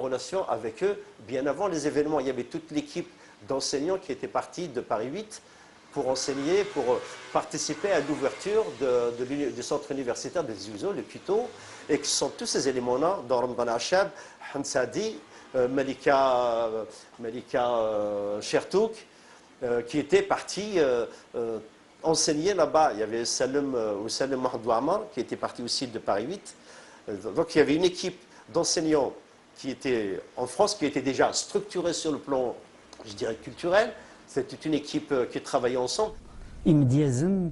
relation avec eux bien avant les événements. Il y avait toute l'équipe d'enseignants qui était partie de Paris 8 pour enseigner, pour participer à l'ouverture du centre universitaire des Ouzo, le Puto, et que ce sont tous ces éléments-là, dans Ramadan Achab, Hansadi, Malika Chertouk, qui étaient partis enseigner là-bas. Il y avait Salim Mahmoud Amar, qui était parti aussi de Paris 8. Donc il y avait une équipe d'enseignants qui était en France, qui était déjà structurée sur le plan, je dirais, culturel. C'était une équipe qui travaillait ensemble. Imdiazen,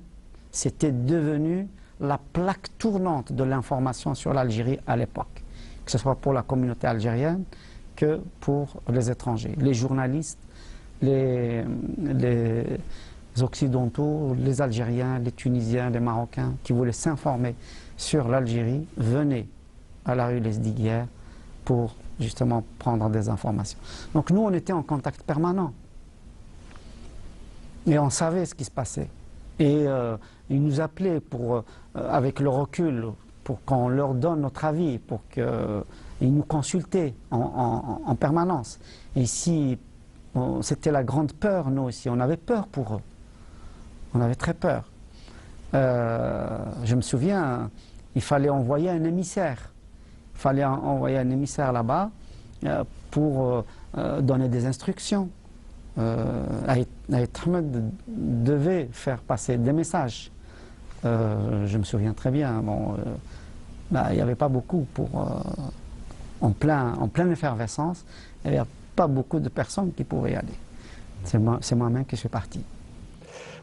c'était devenu la plaque tournante de l'information sur l'Algérie à l'époque, que ce soit pour la communauté algérienne que pour les étrangers. Les journalistes, les Occidentaux, les Algériens, les Tunisiens, les Marocains qui voulaient s'informer sur l'Algérie venaient à la rue Les Diguières pour justement prendre des informations. Donc nous, on était en contact permanent. Et on savait ce qui se passait. Et ils nous appelaient avec le recul pour qu'on leur donne notre avis, pour qu'ils nous consultaient en permanence. Et si c'était la grande peur, nous aussi, on avait peur pour eux. On avait très peur. Je me souviens, il fallait envoyer un émissaire. Il fallait envoyer un émissaire là-bas pour donner des instructions. Aït Ahmed devait faire passer des messages. Je me souviens très bien. Bon, il n'y avait pas beaucoup en pleine effervescence. Il n'y avait pas beaucoup de personnes qui pouvaient y aller. C'est moi-même qui suis parti.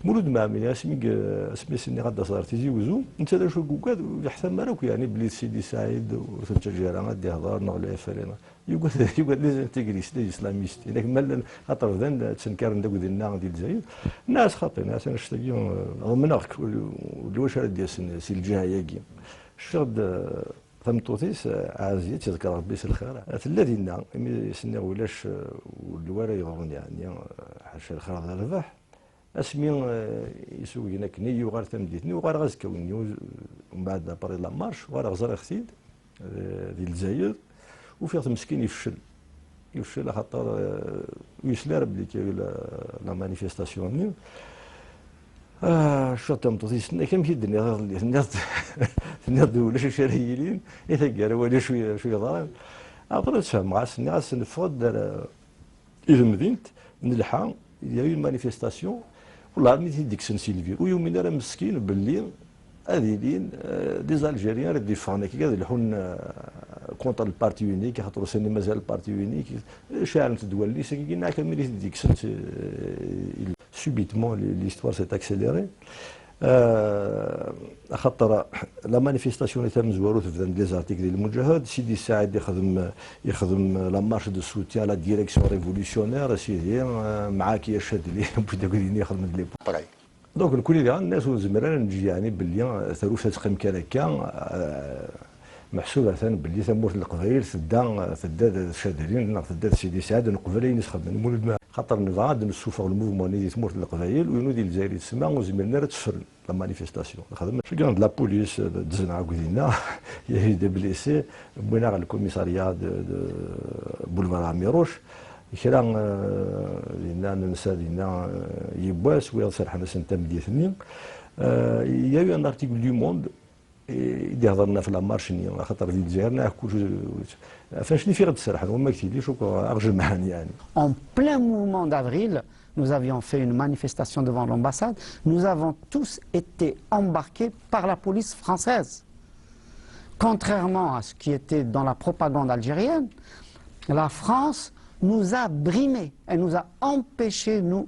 مولود مامي اسمي سني غدا صار تيجي وزو انت لا شو كوكاد يحسن مالك يعني بلي سيدي سعيد وتجيران غادي يهضر نغلي فرينا يقول لي انتيغريست لي اسلاميست هناك مال خاطر ذن تنكر داك ديالنا ديال الجزائر الناس خاطر الناس انا شتي مناخك واش ديال سي الجهاياكي شغد ثمطوتيس عازيه تذكر ربي سي الخير الذين سني ولاش والوالي يغرون يعني حاشا الخير هذا الرباح اسمي يسوي هناك ني وغير تمديتني وغير غازكاوني ومن بعد باري لا مارش وغير غزر اختيد ديال الجزائر وفيه مسكين يفشل خاطر يسلر بلي كاين لا مانيفيستاسيون شو تمطوطي سنه كم كي الناس ولا شي شرايين يثقر ولا شويه ضرب ابرا تفهم غاسني نفوض اذا مدينت نلحق il y a eu une manifestation والله ملي ديك سن سيلفي ويومين راه مسكين باللي هذيلين دي زالجيريان راه ديفانا كي يلحون كونتر البارتي يونيك خاطر سني مازال البارتي يونيك شاعر تدولي سكينا كملي ديك سن سوبيتمون ليستوار سيت اكسيليري خاطر لا مانيفيستاسيون اللي تم زوارو في لي زارتيكل ديال المجاهد سيدي سعيد يخدم لا مارش دو سوتيان لا ديريكسيون ريفوليسيونير سيدي معاك يا شاد لي بدا قولي يخدم لي باغي دونك الكل اللي الناس وزمران نجي يعني باللي ثروه تقيم كان هكا محسوبه ثاني باللي ثموت القبائل ثداد شادرين ثداد سيدي سعيد نقبلين يسخدم المولد خاطر نفعاد نسوفر الموفمون اللي تموت القبائل وينو ديال الجزائر تسمى وزمرنا راه تفر لا مانيفيستاسيون خدم شكون لا بوليس دزنا عاودينا يا دي بليسي بوينا على الكوميساريا بولفار عميروش كرا لنا ننسى لنا يبواس ويا سرحنا سنه مديثني يا يو ان ارتيكل دو موند اللي هضرنا في لا مارشني خاطر ديال الجزائر كل فاش اللي في غد السرحان وما كتيليش ارجع معاني يعني. En plein mouvement d'avril, nous avions fait une manifestation devant l'ambassade. Nous avons tous été embarqués par la police française. Contrairement à ce qui était dans la propagande algérienne, la France nous a brimés. Elle nous a empêchés, nous,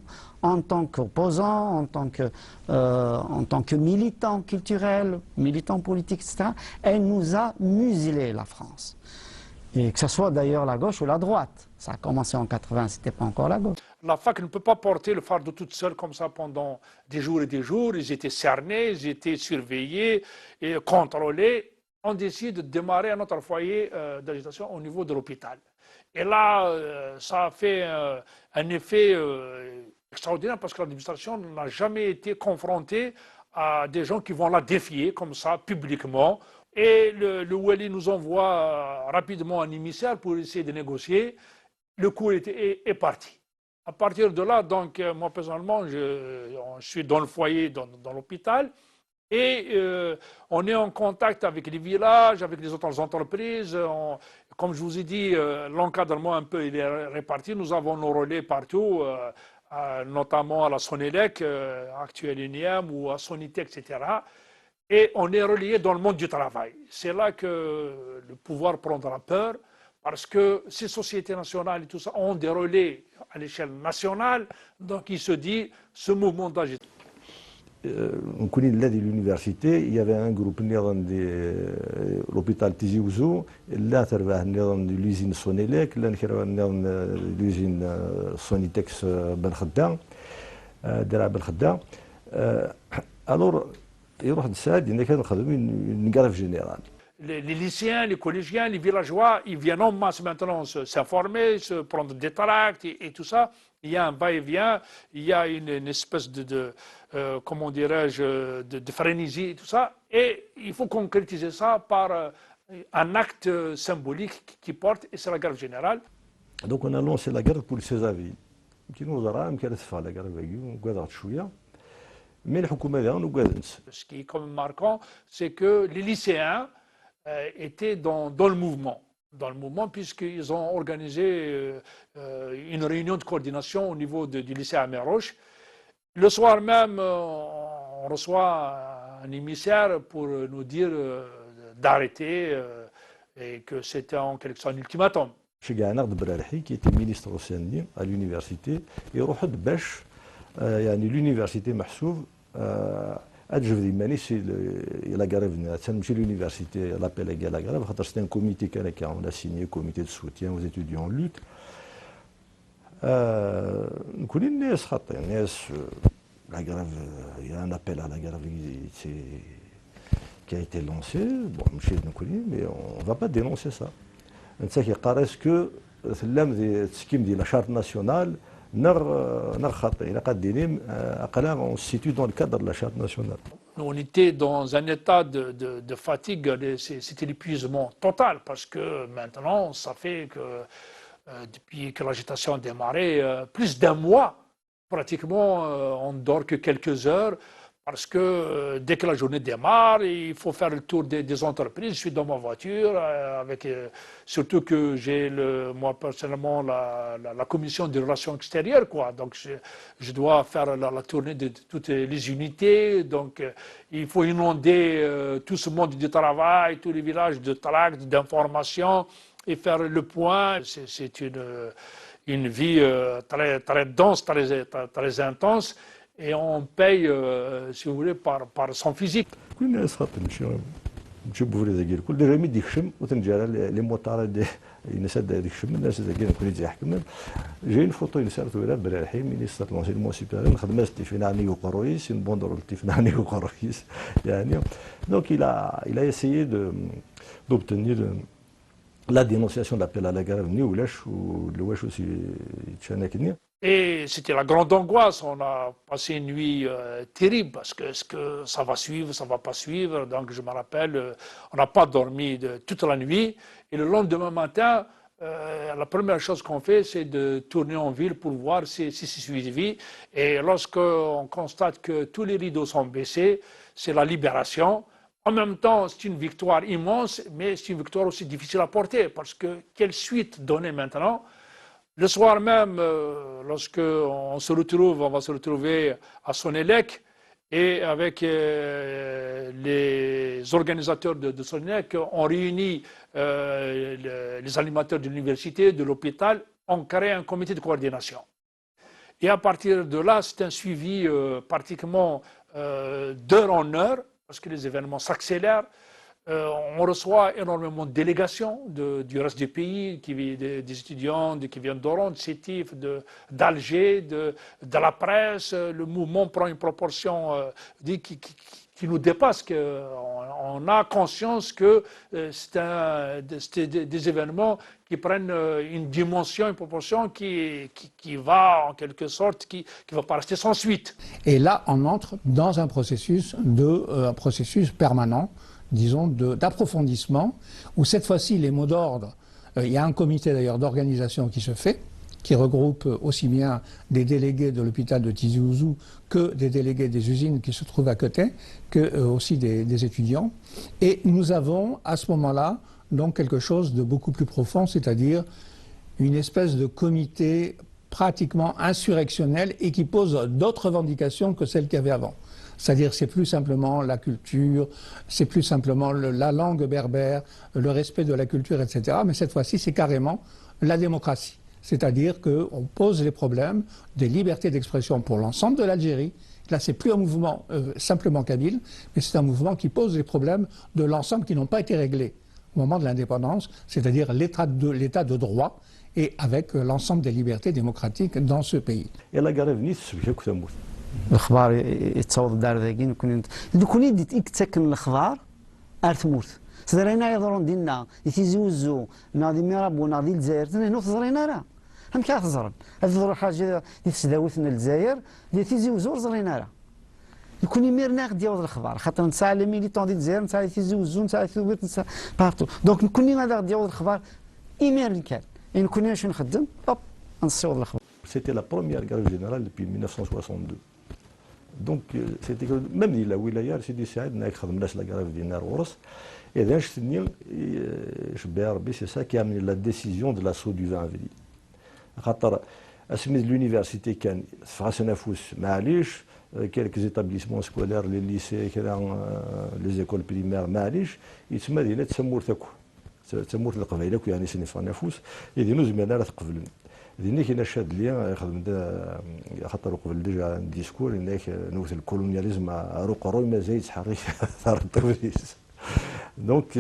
en tant qu'opposants, en tant que militants culturels, militants politiques, etc. Elle nous a muselés, la France. Et que ce soit d'ailleurs la gauche ou la droite. Ça a commencé en 80, c'était pas encore la gauche. La fac ne peut pas porter le fardeau toute seule comme ça pendant des jours et des jours. Ils étaient cernés, ils étaient surveillés et contrôlés. On décide de démarrer un autre foyer d'agitation au niveau de l'hôpital. Et là, ça a fait un effet extraordinaire parce que l'administration n'a jamais été confrontée à des gens qui vont la défier comme ça publiquement Et le Wali nous envoie rapidement un émissaire pour essayer de négocier. Le coup est parti. À partir de là, donc, moi personnellement, je suis dans le foyer, dans l'hôpital, et on est en contact avec les villages, avec les autres entreprises. Comme je vous ai dit, l'encadrement un peu il est réparti. Nous avons nos relais partout, notamment à la Sonelec, actuelle INIAM, ou à Sonitec, etc. Et on est relié dans le monde du travail. C'est là que le pouvoir prendra peur, parce que ces sociétés nationales et tout ça ont des relais à l'échelle nationale, donc il se dit, ce mouvement d'agitation. On connaît l'université, il y avait un groupe de l'hôpital Tizi Ouzou, là il y avait l'usine Sonelec, là il y avait l'usine Sonitex Ben Khadda, Ben Khadda. Alors, يروح نساعد إن كان خدمين نقرف جنرال. Les lycéens, les collégiens, les villageois, ils viennent en masse maintenant s'informer, se prendre des tracts et tout ça. Il y a un va-et-vient, il y a une espèce comment dirais-je, de frénésie et tout ça. Et il faut concrétiser ça par un acte symbolique qui porte, et c'est la grève générale. Donc on a lancé la grève pour les Césavis. Qui nous aura même qu'elle se fait la grève, on a chouïa. Mais le Ce qui est quand même marquant, c'est que les lycéens étaient dans le mouvement. Dans le mouvement, puisqu'ils ont organisé une réunion de coordination au niveau du lycée Améroche. Le soir même, on reçoit un émissaire pour nous dire d'arrêter et que c'était en quelque sorte un ultimatum. Chez Gagnard de Bralhi, qui était ministre océanien à l'université, il a fait l'université Mahsoub, c'est la grève, c'est l'université, l'appel à la grève, c'était un comité on a signé, comité de soutien aux étudiants en lutte. La grève, il y a un appel à la grève qui a été lancé, bon, mais on ne va pas dénoncer ça. C'est que la charte nationale, on se situe dans le cadre de la charte nationale. On était dans un état de fatigue, c'était l'épuisement total, parce que maintenant, ça fait que depuis que l'agitation a démarré, plus d'un mois, pratiquement, on ne dort que quelques heures, parce que dès que la journée démarre, il faut faire le tour des entreprises. Je suis dans ma voiture, surtout que j'ai moi personnellement la commission des relations extérieures, quoi. Donc je dois faire la tournée de toutes les unités. Donc il faut inonder tout ce monde du travail, tous les villages de tracts, d'informations, et faire le point. C'est une vie très, très dense, très intense. Et on paye, si vous voulez, par son physique. نشوف بوري ذاك كل جميع ديك شم وتنجار لي موطار دي الناس ديك شم الناس ذاك نكون زي حكم جايين فوتو ينسالتو ولا برالحي مينيستر لونسي المونسيبال خدمه ستيفاني وقرويس بوندر ستيفاني وقرويس يعني donc il a essayé d'obtenir la dénonciation de l'appel à la grève ni ولاش ولواش aussi تشانكني. Et c'était la grande angoisse. On a passé une nuit terrible parce que est-ce que ça va suivre, ça ne va pas suivre. Donc je me rappelle, on n'a pas dormi toute la nuit. Et le lendemain matin, la première chose qu'on fait, c'est de tourner en ville pour voir si c'est suivi. Et lorsqu'on constate que tous les rideaux sont baissés, c'est la libération. En même temps, c'est une victoire immense, mais c'est une victoire aussi difficile à porter parce que quelle suite donner maintenant? Le soir même, lorsque on va se retrouver à Sonelec et avec les organisateurs de Sonelec, on réunit les animateurs de l'université, de l'hôpital, on crée un comité de coordination. Et à partir de là, c'est un suivi pratiquement d'heure en heure, parce que les événements s'accélèrent. On reçoit énormément de délégations du reste du pays, des étudiants qui viennent d'Oran, de Sétif, d'Alger, de la presse. Le mouvement prend une proportion qui nous dépasse. On a conscience que c'est des événements qui prennent une dimension, une proportion qui va en quelque sorte, qui ne va pas rester sans suite. Et là, on entre dans un processus permanent disons, d'approfondissement, où cette fois-ci les mots d'ordre, il y a un comité d'ailleurs d'organisation qui se fait, qui regroupe aussi bien des délégués de l'hôpital de Tizi Ouzou que des délégués des usines qui se trouvent à côté, que aussi des étudiants. Et nous avons à ce moment-là donc quelque chose de beaucoup plus profond, c'est-à-dire une espèce de comité pratiquement insurrectionnel et qui pose d'autres revendications que celles qu'il y avait avant. C'est-à-dire c'est plus simplement la culture, c'est plus simplement la langue berbère, le respect de la culture, etc. Mais cette fois-ci, c'est carrément la démocratie. C'est-à-dire qu'on pose les problèmes des libertés d'expression pour l'ensemble de l'Algérie. Là, c'est plus un mouvement simplement kabyle, mais c'est un mouvement qui pose les problèmes de l'ensemble qui n'ont pas été réglés au moment de l'indépendance, c'est-à-dire l'état de droit et avec l'ensemble des libertés démocratiques dans ce pays. الأخبار يتصور دار ذاكين كوني ديت تسكن الأخبار أرثموت تزرينا يضرون دينا يتيزوزو ناضي ميراب وناضي الجزائر هنا تزرينا راه هم كي تزرن هذه حاجة تسداوتنا الجزائر يتيزوزو زرينا راه كوني ميرنا غدي يوض الأخبار خاطر نساع لي ميليتون ديال الجزائر نساع يتيزوزو نساع ثوبت نساع بارتو دونك كوني هذا غدي يوض الأخبار إيمير كان يعني كوني شنو نخدم هوب نصيوض الأخبار. C'était la première grève générale depuis 1962. Donc, c'était même la wilaya, Sidi Saïd, n'a pas la grève du Nord. Et d'un c'est ça qui a amené la décision de l'assaut du 20 avril. L'université, quelques établissements scolaires, les lycées, les écoles primaires, ils se mettent à تموت القبائل يعني سنفا نفوس إذا نزمنا لا تقبلن ذينك إن شاد لي خدم خاطر قبل ديجا ديسكور إنك نوث الكولونياليزم روق روي ما زايد حقيقي ثار التوريس دونك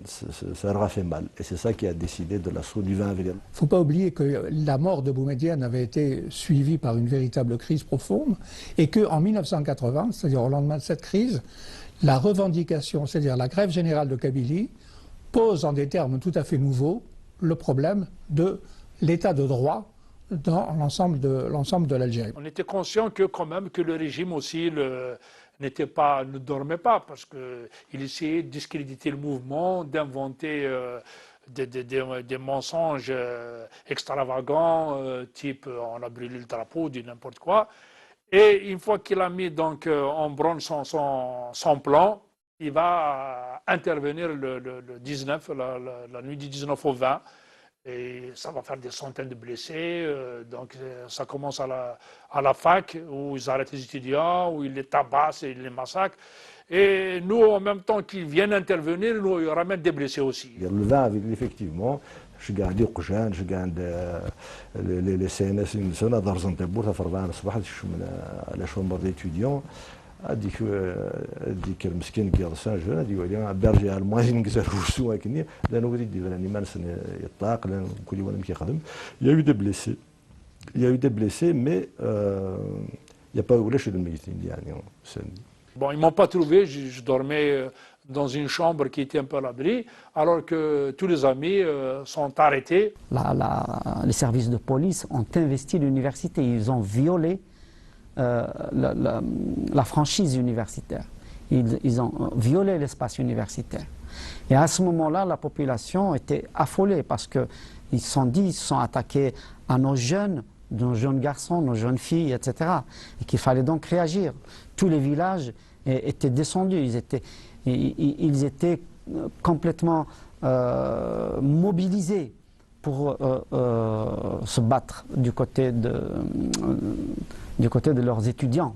ça leur a fait mal. Et c'est ça qui a décidé de l'assaut du 20 avril. Il ne faut pas oublier que la mort de Boumedienne avait été suivie par une véritable crise profonde et qu'en 1980, c'est-à-dire au lendemain de cette crise, la revendication, c'est-à-dire la grève générale de Kabylie, pose en des termes tout à fait nouveaux le problème de l'état de droit dans l'ensemble de l'Algérie. On était conscient que quand même que le régime aussi ne dormait pas parce qu'il essayait de discréditer le mouvement, d'inventer des mensonges extravagants, type on a brûlé le drapeau, dit n'importe quoi. Et une fois qu'il a mis donc en branle son plan, il va intervenir le 19, la nuit du 19 au 20. Et ça va faire des centaines de blessés. Donc ça commence à la fac où ils arrêtent les étudiants, où ils les tabassent et ils les massacrent. Et nous, en même temps qu'ils viennent intervenir, nous, ils ramènent des blessés aussi. Le 20 avril, effectivement, je gagne Qjan, je gagne les CNS, une zone à Darzantabour, à Farban, à la chambre d'étudiants. هذيك المسكين كيرسان جون هذيك ولا برجع الماجين كيسرفوا كني لانه وليد يعني ما نسن يطاق لان كل وانا كيخدم يا يو دي بليسي mais il n'y a pas ولاش الميتين يعني. Bon, ils m'ont pas trouvé, je dormais dans une chambre qui était un peu à l'abri, alors que tous les amis sont arrêtés. Les services de police ont investi l'université, ils ont violé la franchise universitaire. Ils ont violé l'espace universitaire. Et à ce moment-là, la population était affolée parce qu'ils se sont dit, ils se sont attaqués à nos jeunes garçons, nos jeunes filles, etc. Et qu'il fallait donc réagir. Tous les villages étaient descendus, ils étaient complètement mobilisés pour se battre du côté de leurs étudiants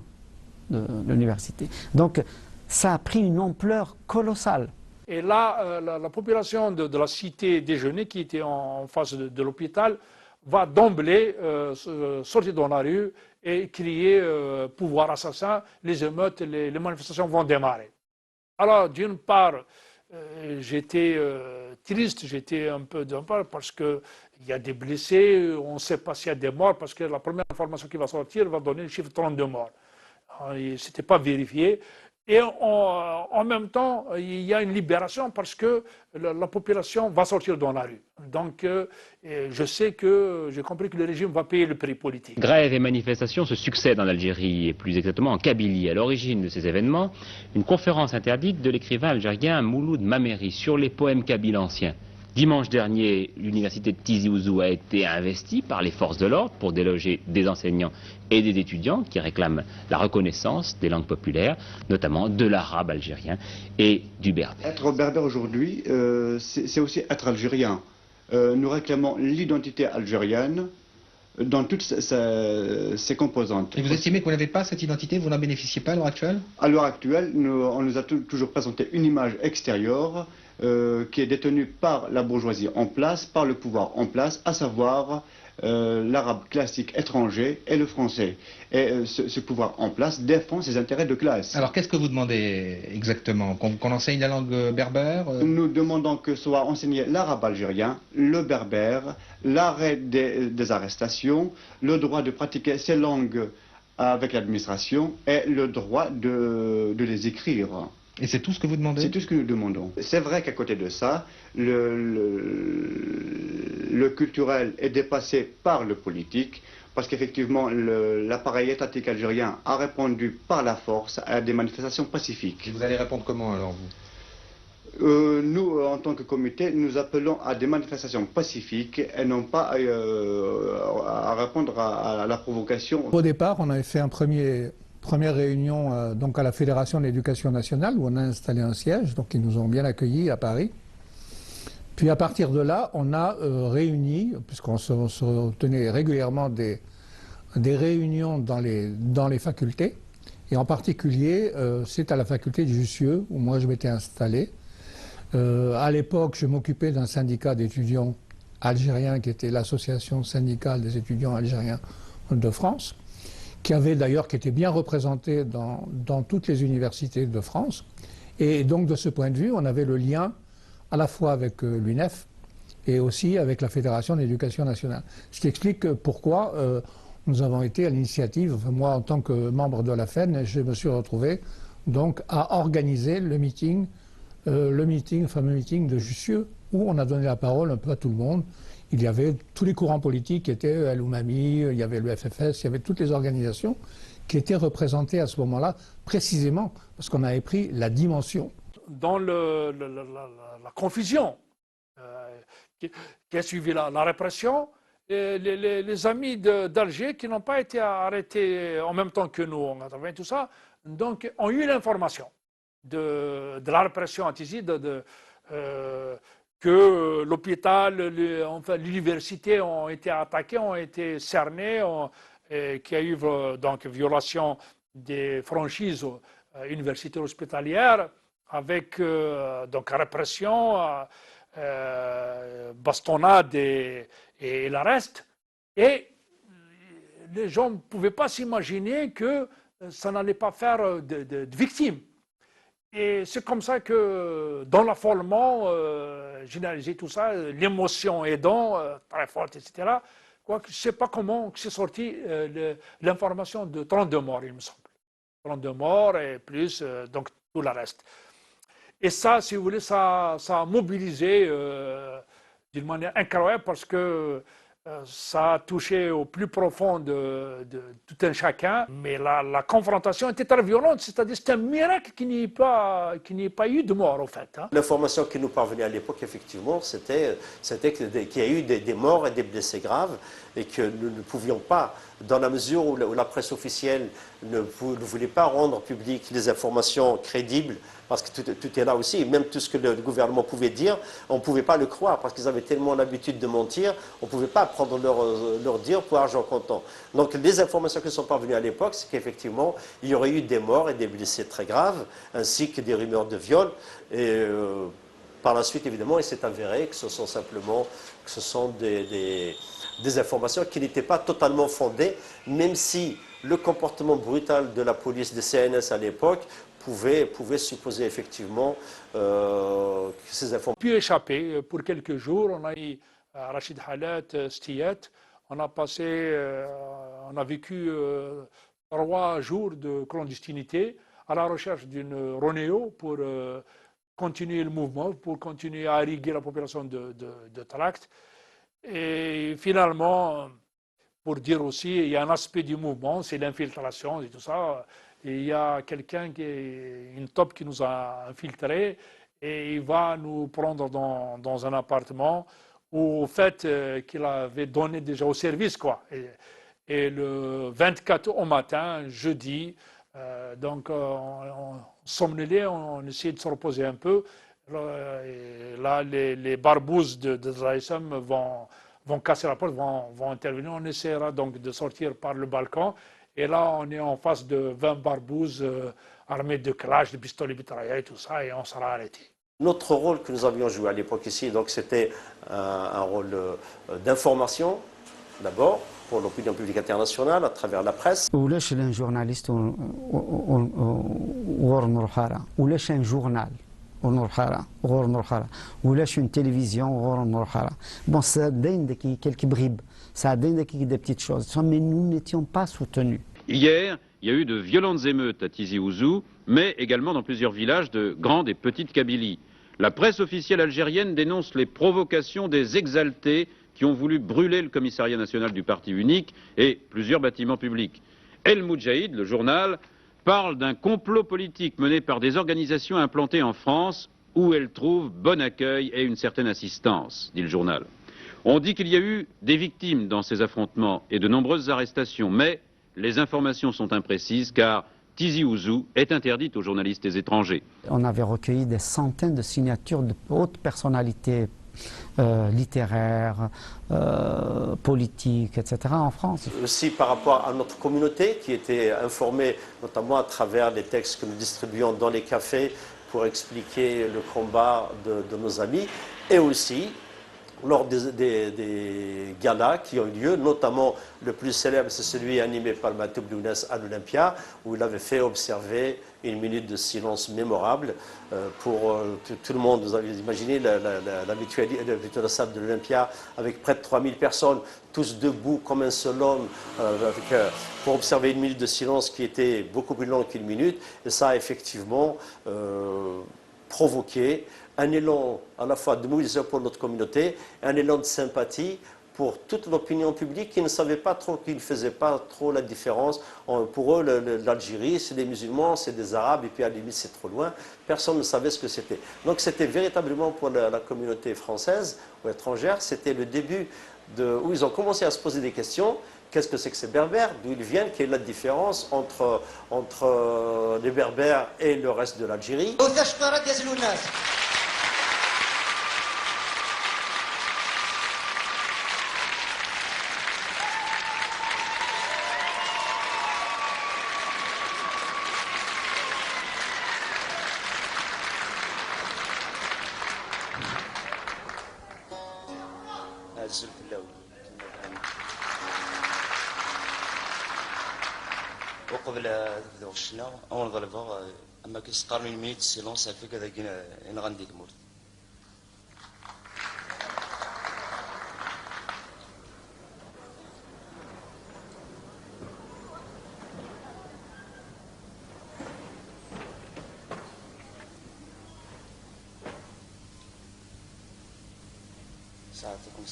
de l'université. Donc ça a pris une ampleur colossale. Et là, la population de la cité déjeuner qui était en face de l'hôpital va d'emblée sortir dans la rue et crier pouvoir assassin, les émeutes, les manifestations vont démarrer. Alors d'une part, j'étais triste, j'étais un peu parce qu'il y a des blessés, on ne sait pas s'il y a des morts, parce que la première information qui va sortir va donner le chiffre 32 morts. Ce n'était pas vérifié. Et en même temps, il y a une libération parce que la population va sortir dans la rue. Donc, j'ai compris que le régime va payer le prix politique. Grèves et manifestations se succèdent en Algérie, et plus exactement en Kabylie. À l'origine de ces événements, une conférence interdite de l'écrivain algérien Mouloud Mameri sur les poèmes kabyles anciens. Dimanche dernier, l'université de Tizi Ouzou a été investie par les forces de l'ordre pour déloger des enseignants et des étudiants qui réclament la reconnaissance des langues populaires, notamment de l'arabe algérien et du berbère. Être berbère aujourd'hui, c'est aussi être algérien. Nous réclamons l'identité algérienne dans toutes ses composantes. Et vous estimez que vous n'avez pas cette identité, vous n'en bénéficiez pas à l'heure actuelle? À l'heure actuelle, on nous a toujours présenté une image extérieure qui est détenue par la bourgeoisie en place, par le pouvoir en place, à savoir l'arabe classique étranger et le français. Et ce pouvoir en place défend ses intérêts de classe. Alors qu'est-ce que vous demandez exactement? Qu'on enseigne la langue berbère? Nous demandons que soit enseigné l'arabe algérien, le berbère, l'arrêt des arrestations, le droit de pratiquer ces langues avec l'administration et le droit de les écrire. Et c'est tout ce que vous demandez? C'est tout ce que nous demandons. C'est vrai qu'à côté de ça, le culturel est dépassé par le politique, parce qu'effectivement, l'appareil étatique algérien a répondu par la force à des manifestations pacifiques. Et vous allez répondre comment alors, vous? Nous, en tant que comité, nous appelons à des manifestations pacifiques et non pas à répondre à la provocation. Au départ, on avait fait première réunion donc à la Fédération de l'éducation nationale où on a installé un siège, donc ils nous ont bien accueillis à Paris. Puis à partir de là, on a réuni, puisqu'on se tenait régulièrement des réunions dans les facultés, et en particulier c'est à la faculté de Jussieu où moi je m'étais installé. À l'époque, je m'occupais d'un syndicat d'étudiants algériens qui était l'association syndicale des étudiants algériens de France, qui était bien représenté dans toutes les universités de France. Et donc de ce point de vue, on avait le lien à la fois avec l'UNEF et aussi avec la Fédération d'éducation nationale. Ce qui explique pourquoi nous avons été à l'initiative, enfin, moi en tant que membre de la FEN, je me suis retrouvé donc à organiser le fameux meeting de Jussieu, où on a donné la parole un peu à tout le monde. Il y avait tous les courants politiques qui étaient El Oumami, il y avait le FFS, il y avait toutes les organisations qui étaient représentées à ce moment-là, précisément parce qu'on avait pris la dimension. Dans la confusion qui a suivi la répression, les amis d'Alger qui n'ont pas été arrêtés en même temps que nous en 80, tout ça, donc ont eu l'information de la répression anti que l'hôpital, enfin l'université ont été attaqués, ont été cernés, qu'il y a eu donc violation des franchises universitaires hospitalières, avec donc répression, bastonnade et l'arrest. Et les gens ne pouvaient pas s'imaginer que ça n'allait pas faire de victimes. Et c'est comme ça que, dans l'affolement généralisé, tout ça, l'émotion aidant, très forte, etc., je ne sais pas comment c'est sorti l'information de 32 morts, il me semble. 32 morts et plus, donc tout le reste. Et ça, si vous voulez, ça a mobilisé d'une manière incroyable parce que ça a touché au plus profond de tout un chacun, mais la confrontation était très violente, c'est-à-dire c'est un miracle qu'il n'y ait pas eu de mort, en fait. Hein. L'information qui nous parvenait à l'époque, effectivement, c'était qu'il y a eu des morts et des blessés graves, et que nous ne pouvions pas, dans la mesure où la presse officielle ne voulait pas rendre publiques les informations crédibles, parce que tout est là aussi, et même tout ce que le gouvernement pouvait dire, on ne pouvait pas le croire, parce qu'ils avaient tellement l'habitude de mentir, on ne pouvait pas prendre leur dire pour argent comptant. Donc les informations qui sont parvenues à l'époque, c'est qu'effectivement, il y aurait eu des morts et des blessés très graves, ainsi que des rumeurs de viol, et par la suite, évidemment, il s'est avéré que ce sont des informations qui n'étaient pas totalement fondées, même si le comportement brutal de la police des CNS à l'époque pouvait supposer effectivement que ces informations... On a pu échapper pour quelques jours. On a eu Rachid Halat, Stiyat. On a vécu 3 jours de clandestinité à la recherche d'une Ronéo pour continuer le mouvement, pour continuer à irriguer la population de Tract. Et finalement, pour dire aussi, il y a un aspect du mouvement, c'est l'infiltration et tout ça. Et il y a quelqu'un une top qui nous a infiltrés et il va nous prendre dans un appartement au fait qu'il avait donné déjà au service, quoi. Et le 24 au matin, jeudi, donc on somnolait, on essayait de se reposer un peu. Et là, les barbouzes de Zaïsem vont casser la porte, vont intervenir. On essaiera donc de sortir par le balcon. Et là, on est en face de 20 barbouzes armés de clash, de pistolets mitrailleurs et tout ça, et on sera arrêté. Notre rôle que nous avions joué à l'époque ici, donc c'était un rôle d'information, d'abord, pour l'opinion publique internationale, à travers la presse. ولاش un journaliste غور نور حارة ولاش un journal غور نور حارة ولاش une télévision غور نور حارة. Bon, ça donne quelques bribes, ça donne des petites choses, mais nous n'étions pas soutenus. Hier, il y a eu de violentes émeutes à Tizi Ouzou, mais également dans plusieurs villages de Grande et Petite Kabylie. La presse officielle algérienne dénonce les provocations des exaltés qui ont voulu brûler le commissariat national du parti unique et plusieurs bâtiments publics. El Moudjahid, le journal, parle d'un complot politique mené par des organisations implantées en France où elles trouvent bon accueil et une certaine assistance, dit le journal. On dit qu'il y a eu des victimes dans ces affrontements et de nombreuses arrestations, mais les informations sont imprécises car Tizi Ouzou est interdite aux journalistes étrangers. On avait recueilli des centaines de signatures de hautes personnalités littéraires, politiques, etc. en France. Aussi par rapport à notre communauté qui était informée notamment à travers les textes que nous distribuions dans les cafés pour expliquer le combat de nos amis, et aussi lors des galas qui ont eu lieu, notamment le plus célèbre, c'est celui animé par Matoub Lounès à l'Olympia, où il avait fait observer une minute de silence mémorable pour tout le monde. Vous avez imaginé l'habitude de la salle de l'Olympia avec près de 3000 personnes, tous debout comme un seul homme, pour observer une minute de silence qui était beaucoup plus longue qu'une minute. Et ça a effectivement provoqué un élan à la fois de mobilisation pour notre communauté, un élan de sympathie pour toute l'opinion publique qui ne savait pas trop, qui ne faisait pas trop la différence. Pour eux, l'Algérie, c'est des musulmans, c'est des arabes, et puis à la limite, c'est trop loin. Personne ne savait ce que c'était. Donc c'était véritablement pour la communauté française ou étrangère, c'était le début où ils ont commencé à se poser des questions. Qu'est-ce que c'est que ces berbères? D'où ils viennent? Quelle est la différence entre les berbères et le reste de l'Algérie? وقبل ذو الشنا أول ضربة أما كيسقر من ميت سيلونس على فكرة إن غندي الموت ساعتكم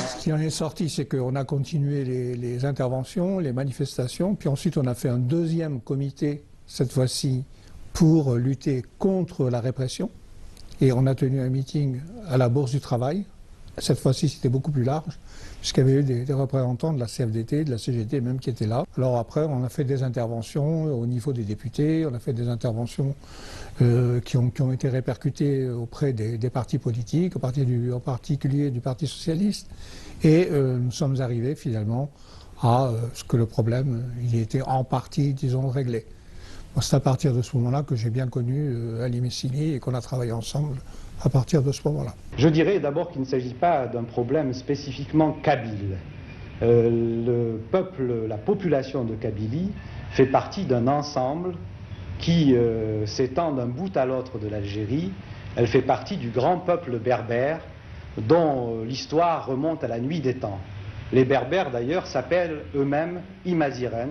Ce qui en est sorti, c'est qu'on a continué les interventions, les manifestations, puis ensuite on a fait un deuxième comité, cette fois-ci, pour lutter contre la répression. Et on a tenu un meeting à la Bourse du Travail, Cette fois-ci, c'était beaucoup plus large, puisqu'il y avait eu des représentants de la CFDT, de la CGT même qui étaient là. Alors après, on a fait des interventions au niveau des députés, on a fait des interventions qui ont été répercutées auprès des partis politiques, en particulier du Parti socialiste. Et nous sommes arrivés finalement à ce que le problème, il était en partie, disons, réglé. Bon, c'est à partir de ce moment-là que j'ai bien connu Ali Messini et qu'on a travaillé ensemble à partir de ce moment-là. Je dirais d'abord qu'il ne s'agit pas d'un problème spécifiquement kabyle. Le peuple, la population de Kabylie fait partie d'un ensemble qui s'étend d'un bout à l'autre de l'Algérie. Elle fait partie du grand peuple berbère dont l'histoire remonte à la nuit des temps. Les Berbères d'ailleurs s'appellent eux-mêmes Imaziren,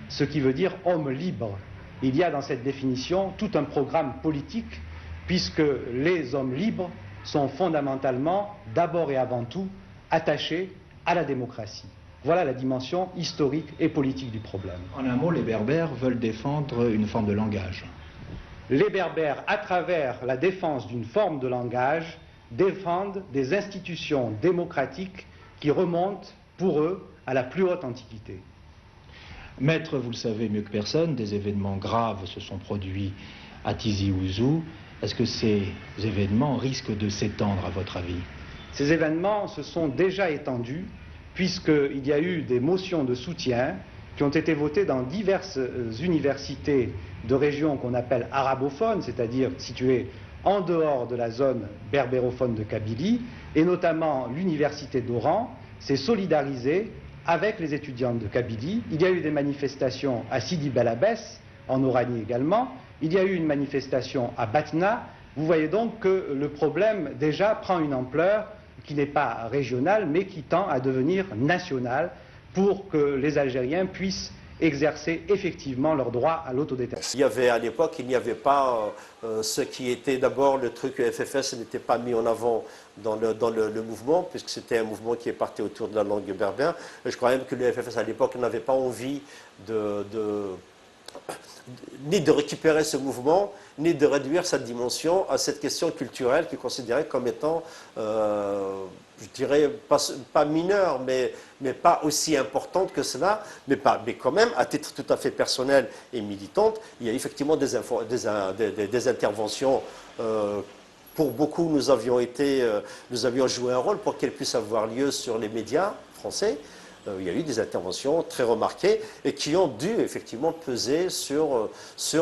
ce qui veut dire homme libre. Il y a dans cette définition tout un programme politique puisque les hommes libres sont fondamentalement, d'abord et avant tout, attachés à la démocratie. Voilà la dimension historique et politique du problème. En un mot, les Berbères veulent défendre une forme de langage. Les Berbères, à travers la défense d'une forme de langage, défendent des institutions démocratiques qui remontent, pour eux, à la plus haute antiquité. Maître, vous le savez mieux que personne, des événements graves se sont produits à Tizi Ouzou. Est-ce que ces événements risquent de s'étendre, à votre avis? Ces événements se sont déjà étendus, puisqu'il y a eu des motions de soutien qui ont été votées dans diverses universités de régions qu'on appelle arabophones, c'est-à-dire situées en dehors de la zone berbérophone de Kabylie, et notamment l'université d'Oran s'est solidarisée avec les étudiants de Kabylie. Il y a eu des manifestations à Sidi Bel Abbès, en Oranie également. Il y a eu une manifestation à Batna. Vous voyez donc que le problème déjà prend une ampleur qui n'est pas régionale, mais qui tend à devenir nationale pour que les Algériens puissent exercer effectivement leur droit à l'autodétermination. Il y avait à l'époque, il n'y avait pas ce qui était d'abord le truc FFS n'était pas mis en avant dans le mouvement, puisque c'était un mouvement qui est parti autour de la langue berbère. Et je crois même que le FFS à l'époque n'avait pas envie ni de récupérer ce mouvement, ni de réduire sa dimension à cette question culturelle qu'il considérait comme étant, je dirais, pas mineure, mais pas aussi importante que cela, mais quand même, à titre tout à fait personnel et militante, il y a effectivement des interventions. Pour beaucoup, nous avions joué un rôle pour qu'elles puissent avoir lieu sur les médias français. Il y a eu des interventions très remarquées et qui ont dû effectivement peser sur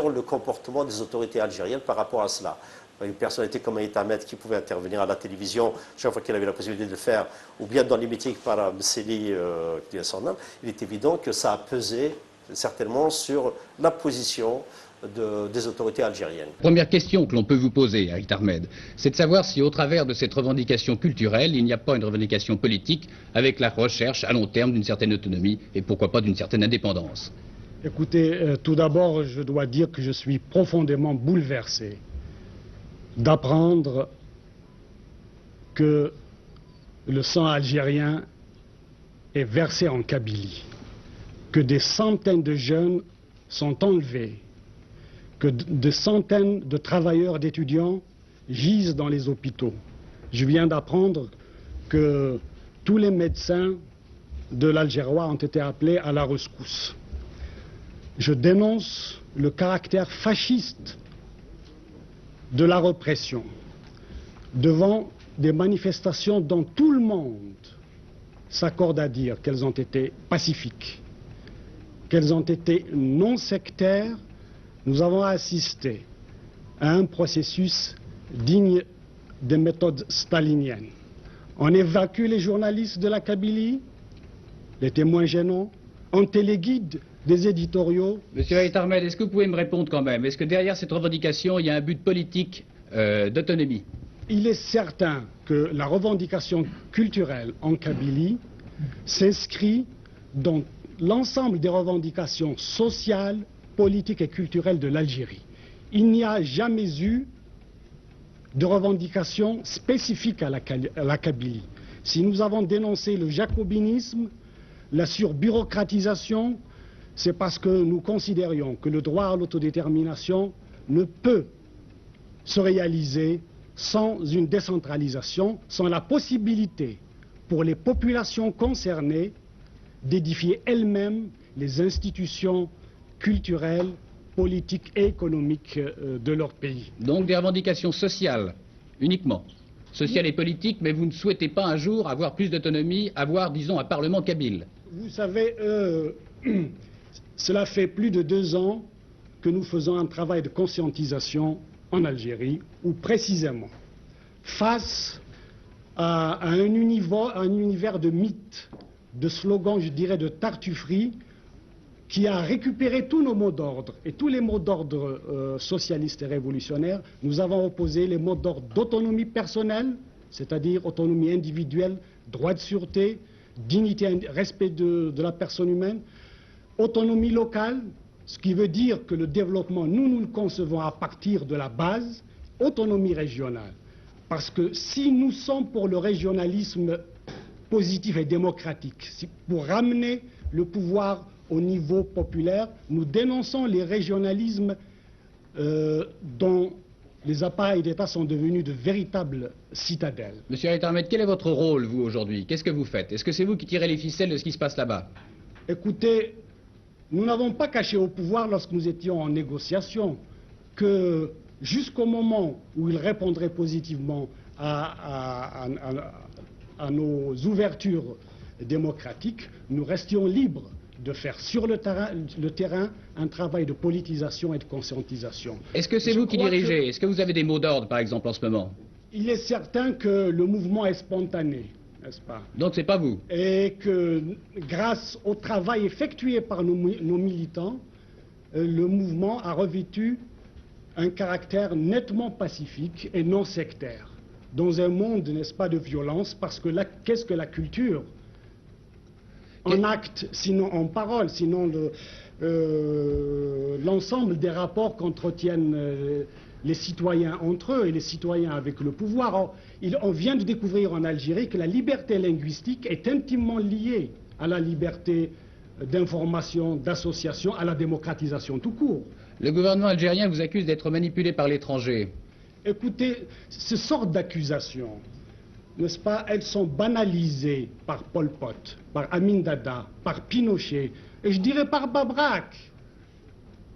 le comportement des autorités algériennes par rapport à cela. Une personnalité comme Aït Ahmed qui pouvait intervenir à la télévision chaque fois qu'elle avait la possibilité de le faire, ou bien dans les métiers par Mseli, il est évident que ça a pesé certainement sur la position des autorités algériennes. Première question que l'on peut vous poser, Aït Ahmed, c'est de savoir si au travers de cette revendication culturelle, il n'y a pas une revendication politique avec la recherche à long terme d'une certaine autonomie et pourquoi pas d'une certaine indépendance. Écoutez, tout d'abord, je dois dire que je suis profondément bouleversé d'apprendre que le sang algérien est versé en Kabylie, que des centaines de jeunes sont enlevés, que des centaines de travailleurs, d'étudiants gisent dans les hôpitaux. Je viens d'apprendre que tous les médecins de l'Algérois ont été appelés à la rescousse. Je dénonce le caractère fasciste de la répression devant des manifestations dont tout le monde s'accorde à dire qu'elles ont été pacifiques, qu'elles ont été non sectaires. Nous avons assisté à un processus digne des méthodes staliniennes. On évacue les journalistes de la Kabylie, les témoins gênants, on téléguide des éditoriaux. Monsieur Aït Ahmed, est-ce que vous pouvez me répondre quand même? Est-ce que derrière cette revendication, il y a un but politique d'autonomie? Il est certain que la revendication culturelle en Kabylie s'inscrit dans l'ensemble des revendications sociales, politiques et culturelles de l'Algérie. Il n'y a jamais eu de revendication spécifique à la Kabylie. Si nous avons dénoncé le jacobinisme, la surbureaucratisation, c'est parce que nous considérions que le droit à l'autodétermination ne peut se réaliser sans une décentralisation, sans la possibilité pour les populations concernées d'édifier elles-mêmes les institutions culturelles, politiques et économiques de leur pays. Donc des revendications sociales uniquement, sociales et politiques, mais vous ne souhaitez pas un jour avoir plus d'autonomie, avoir, disons, un parlement kabyle? Vous savez, cela fait plus de 2 ans que nous faisons un travail de conscientisation en Algérie, où précisément, face à un univers de mythes, de slogans, je dirais, de tartufferie, qui a récupéré tous nos mots d'ordre et tous les mots d'ordre socialistes et révolutionnaires, nous avons opposé les mots d'ordre d'autonomie personnelle, c'est-à-dire autonomie individuelle, droit de sûreté, dignité, respect de la personne humaine, autonomie locale, ce qui veut dire que le développement, nous le concevons à partir de la base, autonomie régionale. Parce que si nous sommes pour le régionalisme positif et démocratique, pour ramener le pouvoir au niveau populaire, nous dénonçons les régionalismes dont les appareils d'État sont devenus de véritables citadelles. Monsieur Haït Ahmed, quel est votre rôle, vous, aujourd'hui? Qu'est-ce que vous faites? Est-ce que c'est vous qui tirez les ficelles de ce qui se passe là-bas? Écoutez, nous n'avons pas caché au pouvoir, lorsque nous étions en négociation, que jusqu'au moment où il répondrait positivement à nos ouvertures démocratiques, nous restions libres de faire sur le terrain un travail de politisation et de conscientisation. Est-ce que c'est vous qui dirigez? Est-ce que vous avez des mots d'ordre, par exemple, en ce moment? Il est certain que le mouvement est spontané, n'est-ce pas? Donc c'est pas vous? Et que grâce au travail effectué par nos militants, le mouvement a revêtu un caractère nettement pacifique et non sectaire. Dans un monde, n'est-ce pas, de violence, parce que qu'est-ce que la culture? En acte, sinon en parole, sinon l'ensemble des rapports qu'entretiennent les citoyens entre eux et les citoyens avec le pouvoir. On vient de découvrir en Algérie que la liberté linguistique est intimement liée à la liberté d'information, d'association, à la démocratisation tout court. Le gouvernement algérien vous accuse d'être manipulé par l'étranger. Écoutez, ce sort d'accusations, n'est-ce pas, elles sont banalisées par Pol Pot, par Amin Dada, par Pinochet, et je dirais par Babrak,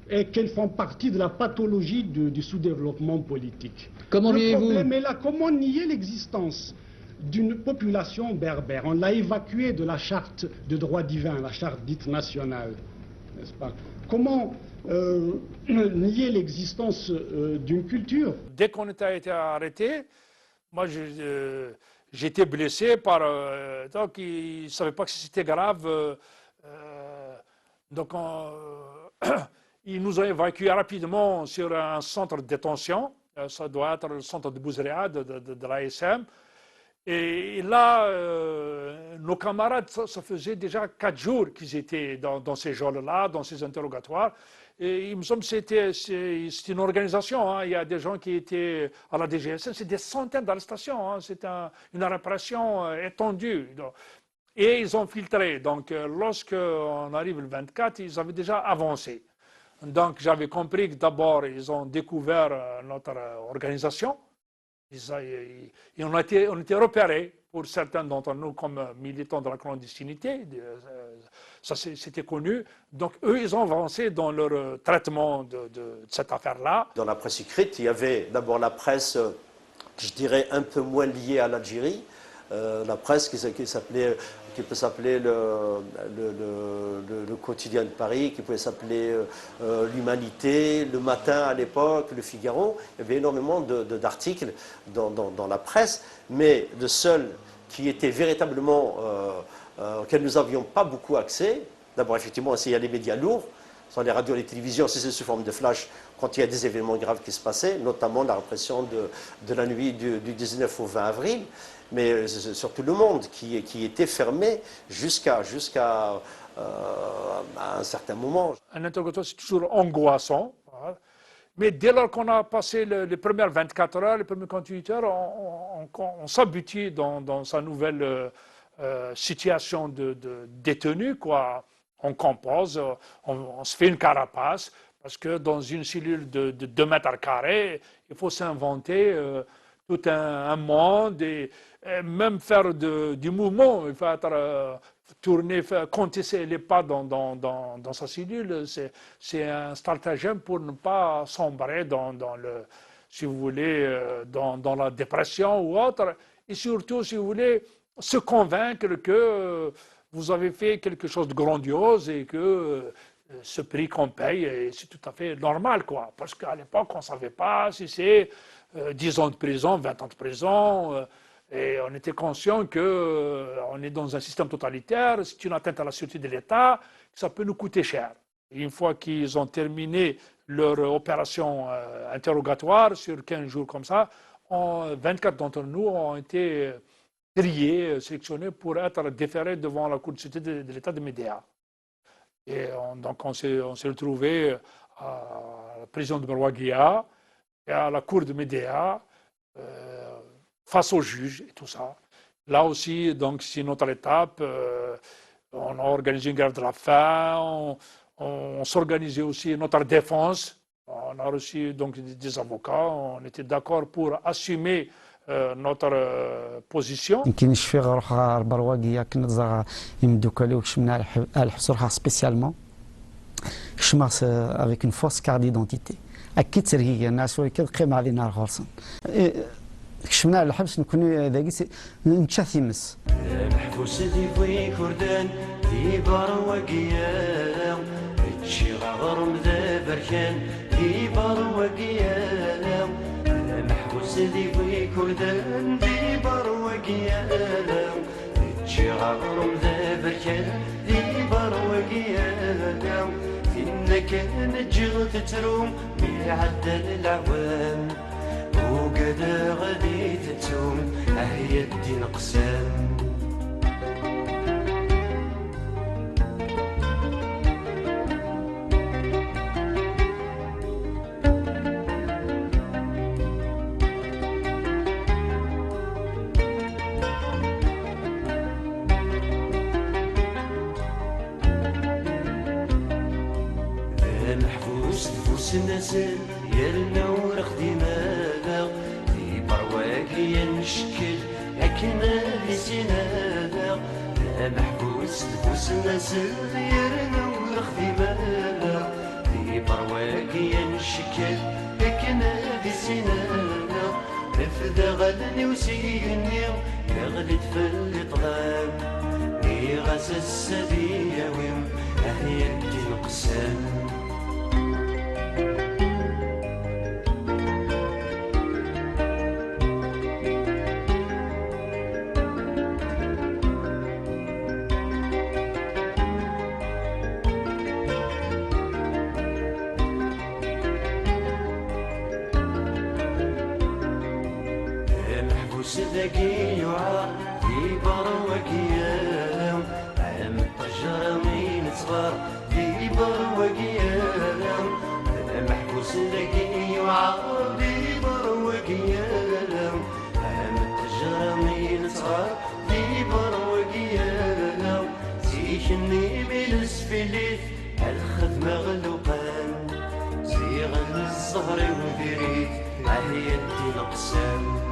et qu'elles font partie de la pathologie du sous-développement politique. Comment le niez-vous? problème est là, comment nier l'existence d'une population berbère? On l'a évacuée de la charte de droit divin, la charte dite nationale, n'est-ce pas? Comment nier l'existence d'une culture? Dès qu'on a été arrêté, moi j'étais blessé par... donc ils ne savaient pas que c'était grave. Donc ils nous ont évacués rapidement sur un centre de détention. Ça doit être le centre de Bouzréa de l'ASM. Et là, nos camarades, ça faisait déjà 4 jours qu'ils étaient dans ces geôles-là, dans ces interrogatoires. Et il me semble que c'est une organisation. Hein. Il y a des gens qui étaient à la DGSN, c'est des centaines d'arrestations. Hein. C'est une répression étendue. Et ils ont filtré. Donc, lorsqu'on arrive le 24, ils avaient déjà avancé. Donc, j'avais compris que d'abord, ils ont découvert notre organisation. On a été repérés, pour certains d'entre nous, comme militants de la clandestinité. Ça, c'était connu. Donc, eux, ils ont avancé dans leur traitement de cette affaire-là. Dans la presse écrite, il y avait d'abord la presse, je dirais, un peu moins liée à l'Algérie. La presse qui peut s'appeler le Quotidien de Paris, qui pouvait s'appeler l'Humanité, Le Matin à l'époque, Le Figaro. Il y avait énormément d'articles dans la presse, mais le seul qui était véritablement, auquel nous n'avions pas beaucoup accès, d'abord effectivement, il y a les médias lourds, sont les radios et les télévisions, c'est sous forme de flash quand il y a des événements graves qui se passaient, notamment la répression de la nuit du 19 au 20 avril, mais surtout le monde qui était fermé jusqu'à un certain moment. Un interrogatoire, c'est toujours angoissant. Voilà. Mais dès lors qu'on a passé les premières 24 heures, les premières 48 heures, on s'habitue dans sa nouvelle situation de détenu, quoi. On compose, on se fait une carapace, parce que dans une cellule de 2 mètres carrés, il faut s'inventer tout un monde, et même faire du mouvement, il faut être, tourner, compter les pas dans sa cellule, c'est un stratagème pour ne pas sombrer dans le, si vous voulez, dans la dépression ou autre, et surtout, si vous voulez, se convaincre que vous avez fait quelque chose de grandiose et que ce prix qu'on paye, c'est tout à fait normal, quoi. Parce qu'à l'époque, on ne savait pas si c'est 10 ans de prison, 20 ans de prison, et on était conscient qu'on est dans un système totalitaire, c'est une atteinte à la sûreté de l'État, ça peut nous coûter cher. Et une fois qu'ils ont terminé leur opération interrogatoire sur 15 jours comme ça, 24 d'entre nous ont été triés, sélectionnés pour être déférés devant la Cour de sûreté de l'État de Médéa. Et donc on s'est retrouvés à la prison de Barwaguia et à la Cour de Médéa, face au juge et tout ça. Là aussi, donc, c'est notre étape. On a organisé une grève de la faim, on s'organisait aussi notre défense. On a reçu donc des avocats, on était d'accord pour assumer notre position. يمكن الشفيق روحها البرواقية كنا تزرع يمدوك عليه وكشمنا على الحصورها spécialement كشمنا avec une fausse carte d'identité أكيد سرقية الناس ولكن قيمة علينا الغرسن كشمنا على الحبس نكون ذاكي نتشاثمس محبوس دي في كردان دي برواقية تشي غرم ذا بركان دي برواقية محبوس دي في كردان دي برواقية تشي غرم ذا بركان دي برواقية فينا كان جغت تروم بيعدل العوام وقد غدي تتوم هي الدين قسام محبوس نفوس النازل يرنا ورق دماغ في برواقيا نشكل لكن في سناغ محبوس نفوس النازل يرنا ورق دماغ في برواقيا نشكل لكن في سناغ نفذا غلني وسيني يغلد في الإطلام يغاس السبيع ويم أهي الدين قسام ذكي يعار في برواقيا عم الطجرة مين صغار في برواقيا محبوس ذكي يعار في برواقيا عم الطجرة مين صغار في برواقيا زيشني بالسفليت الخدمة غلوقان زيغ الزهر وبريد عهي الدين قسام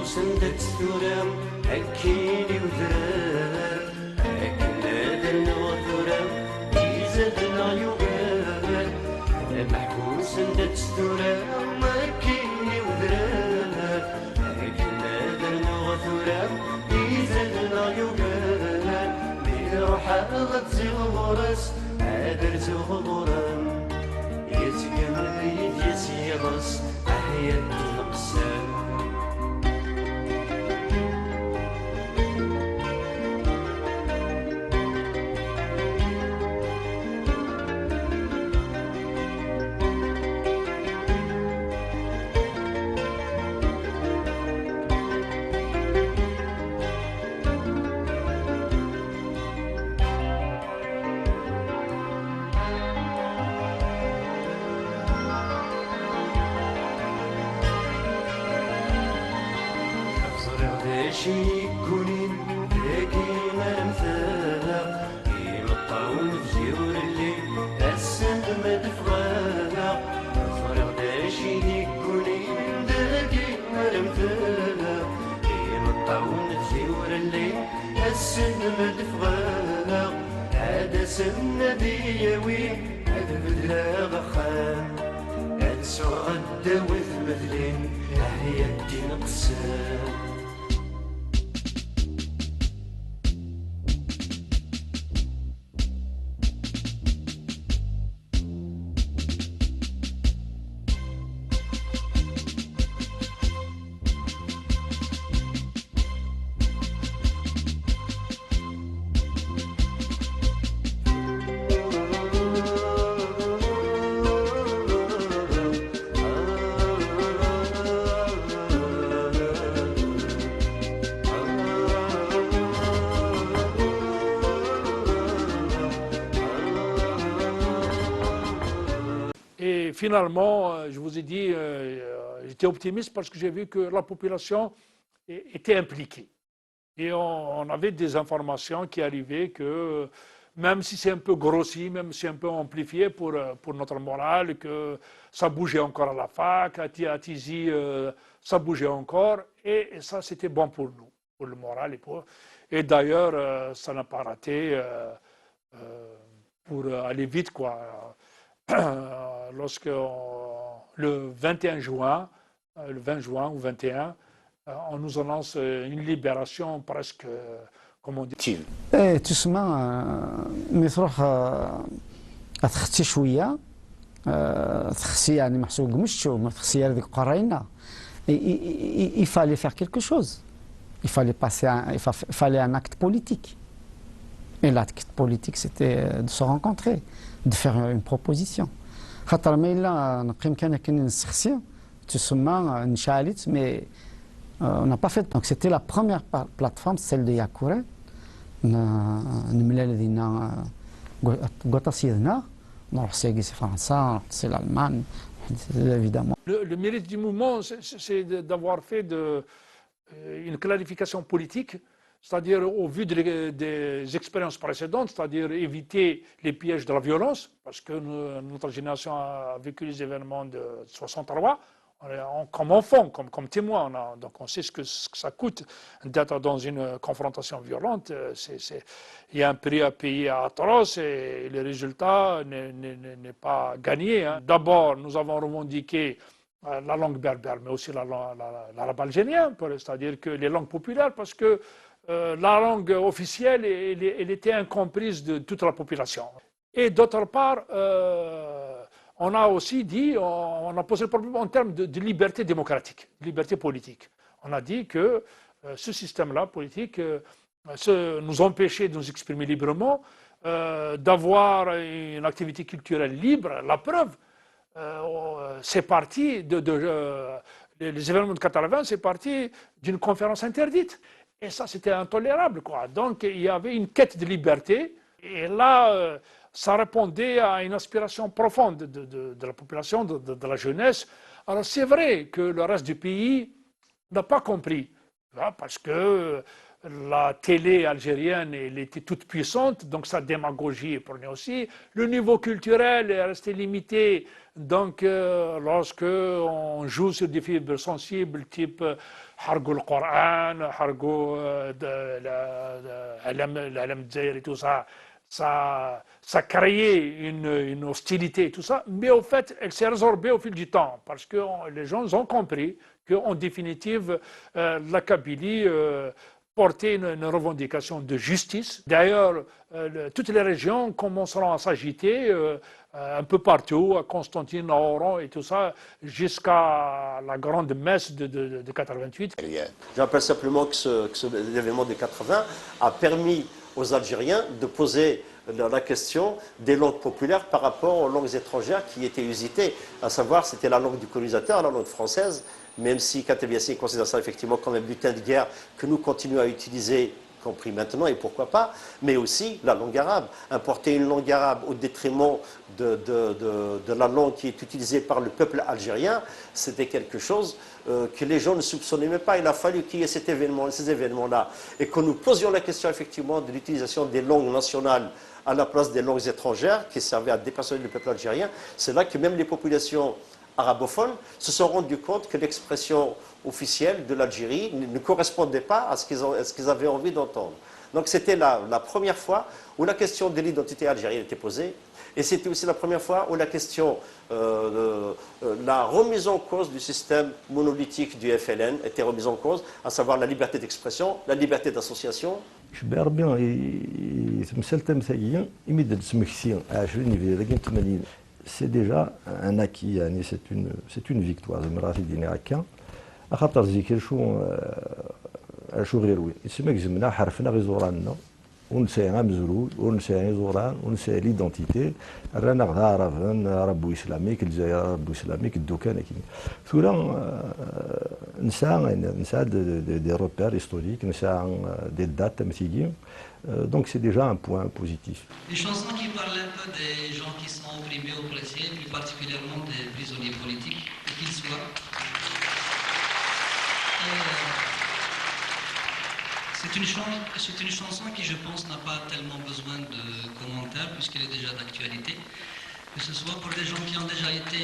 سندت ثورام أكيني وذرار أكنا درنا وثورام يزدنا يغار محبوس سندت ثورام أكيني وذرار أكنا درنا وثورام يزدنا يغار بروحا غتزي غورس عادر زغورام يتقمر يديس يغص أحيا القسام شي يكونين لكن المثال يمطعون في زيور الليل السند مدفغانا صريغ داشي يكونين لكن المثال يمطعون في زيور الليل السند مدفغانا هذا سن ديوي هذا بدلا غخان هاد سوء غدا وثمثلين هي الدين قسام Et finalement, je vous ai dit, j'étais optimiste parce que j'ai vu que la population était impliquée. Et on avait des informations qui arrivaient que même si c'est un peu grossi, même si c'est un peu amplifié pour notre morale, que ça bougeait encore à la fac, à Tizi, ça bougeait encore. Et ça, c'était bon pour nous, pour le moral. Et d'ailleurs, ça n'a pas raté pour aller vite, quoi. Lorsque le 21 juin, le 20 juin ou 21, on nous annonce une libération presque, comment on dit. تسمى مثروح تخسي شويه تخسي يعني محسوب مشو ما تخسي هذيك قرينا il fallait faire quelque chose, il fallait passer il fallait un acte politique. Et l'acte politique, c'était de se rencontrer, de faire une proposition. خاطر ما إلا نقيم كان نسخسي تسمى نشالت mais on n'a pas fait. Donc c'était la première plateforme, celle de Yakouré. نملا لدينا قطاسيدنا نروح سي فرنسا نروح سي l'Allemagne évidemment. Le mérite du mouvement, c'est d'avoir fait une clarification politique, c'est-à-dire au vu des expériences précédentes, c'est-à-dire éviter les pièges de la violence, parce que notre génération a vécu les événements de 63, comme enfant, comme témoin, donc on sait ce que ça coûte d'être dans une confrontation violente. Il y a un prix à payer atroce et le résultat n'est pas gagné. Hein. D'abord, nous avons revendiqué la langue berbère, mais aussi l'arabe algérien, c'est-à-dire que les langues populaires, parce que la langue officielle, elle était incomprise de toute la population. Et d'autre part, on a aussi dit, on a posé le problème en termes de liberté démocratique, de liberté politique. On a dit que ce système-là politique nous empêchait de nous exprimer librement, d'avoir une activité culturelle libre. La preuve, c'est parti les événements de 80, c'est parti d'une conférence interdite. Et ça, c'était intolérable, quoi. Donc, il y avait une quête de liberté. Et là, ça répondait à une aspiration profonde de la population, de la jeunesse. Alors, c'est vrai que le reste du pays n'a pas compris. Parce que la télé algérienne, elle était toute puissante, donc sa démagogie prenait aussi. Le niveau culturel est resté limité. Donc, lorsque on joue sur des fibres sensibles, type Hargo le Coran, Hargo l'Alam Dzaïr et tout ça, ça créait une hostilité et tout ça. Mais au fait, elle s'est résorbée au fil du temps, parce que les gens ont compris qu'en définitive, la Kabylie porter une revendication de justice. D'ailleurs, toutes les régions commenceront à s'agiter un peu partout, à Constantine, à Oran et tout ça, jusqu'à la grande messe de 88. Je rappelle simplement que l'événement de 80 a permis aux Algériens de poser la question des langues populaires par rapport aux langues étrangères qui étaient usitées, à savoir c'était la langue du colonisateur, la langue française, même si Kateb Yassine considère ça effectivement comme un butin de guerre que nous continuons à utiliser compris maintenant et pourquoi pas, mais aussi la langue arabe. Importer une langue arabe au détriment de la langue qui est utilisée par le peuple algérien, c'était quelque chose que les gens ne soupçonnaient même pas. Il a fallu qu'il y ait ces événements-là, et que nous posions la question effectivement de l'utilisation des langues nationales à la place des langues étrangères qui servaient à dépersonner le peuple algérien. C'est là que même les populations arabophones se sont rendues compte que l'expression officielle de l'Algérie ne correspondait pas à ce qu'ils avaient envie d'entendre. Donc c'était la première fois où la question de l'identité algérienne était posée, et c'était aussi la première fois où la question, la remise en cause du système monolithique du FLN était remise en cause, à savoir la liberté d'expression, la liberté d'association. شبه ربي يتمثل تمثيليا يمد تسمكسي 20 في 80 سي ديجا ان اكي يعني سي اون فيكتوار زعما راه تيديني هكا خاطر زيكر شو غير وين يسمى زمنا حرفنا غير زوراننا ونسينا مزروج ونسينا زوران ونسينا ليدونتيتي رانا عرفنا ربو اسلاميك الجزائر ربو اسلاميك الدكان كيما ثورا نسى دي روبير هيستوريك نسى دي دات تمثيليه donc c'est déjà un point positif. Des chansons qui parlent un peu des gens qui sont opprimés, oppressés, plus particulièrement des prisonniers politiques, qu'ils soient. C'est une chanson qui, je pense, n'a pas tellement besoin de commentaires puisqu'elle est déjà d'actualité. Que ce soit pour des gens qui ont déjà été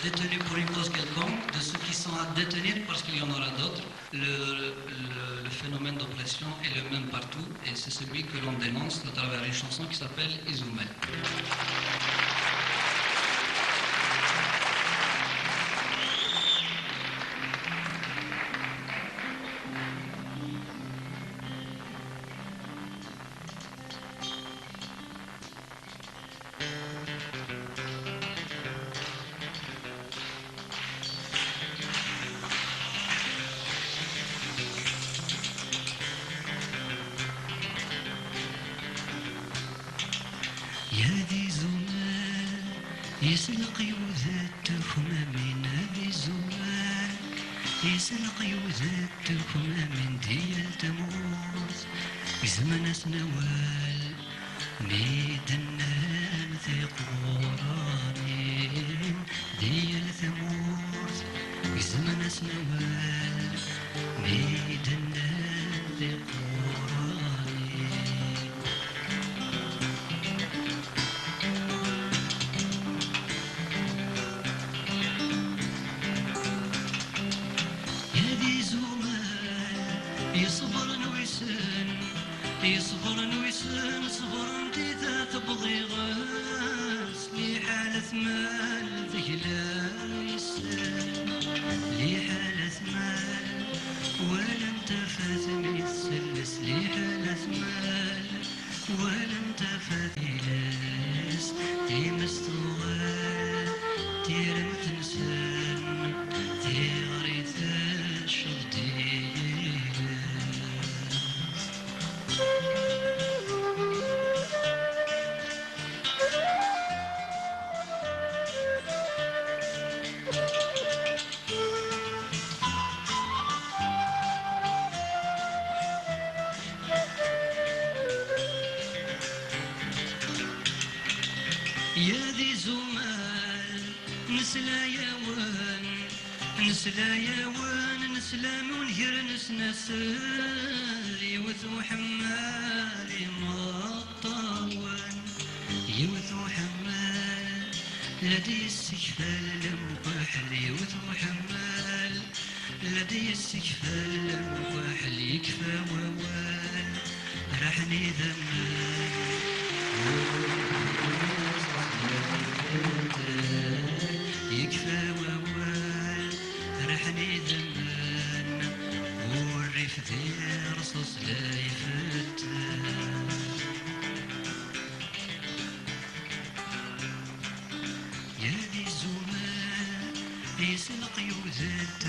détenus pour une cause quelconque, de ceux qui sont à détenir parce qu'il y en aura d'autres. Le phénomène d'oppression est le même partout et c'est celui que l'on dénonce à travers une chanson qui s'appelle Izoumel. يسلق يوذاتكم من هذه الزمان يسلق يوذاتكم من ديال تموت زمن سنوال ميدنان في قرانين ديال ثموت زمن سنوال ميدنان في قرانين يصبر نويسن صبر انتي ذات تبغي غاس لي حالة مال ذهلا يسن لي حالة مال ولا انت فاتم يتسلس لي حالة مال ولا انت فاتلس مستوغال تيرم تنسان تيغريث الشردين يا ذي زمان نسلا يوان نسلا يوان نسلام ونهر نسنسل يوثو حمالي مطاوان يوثو حمال لدي السكفال لمباحل يوثو حمال لدي السكفال لمباحل يكفى ووال رحني ذمان يكفى ووال رحني زمان والريف ذي رصص لا يفتان يا ذي الزمان يسلق يوذات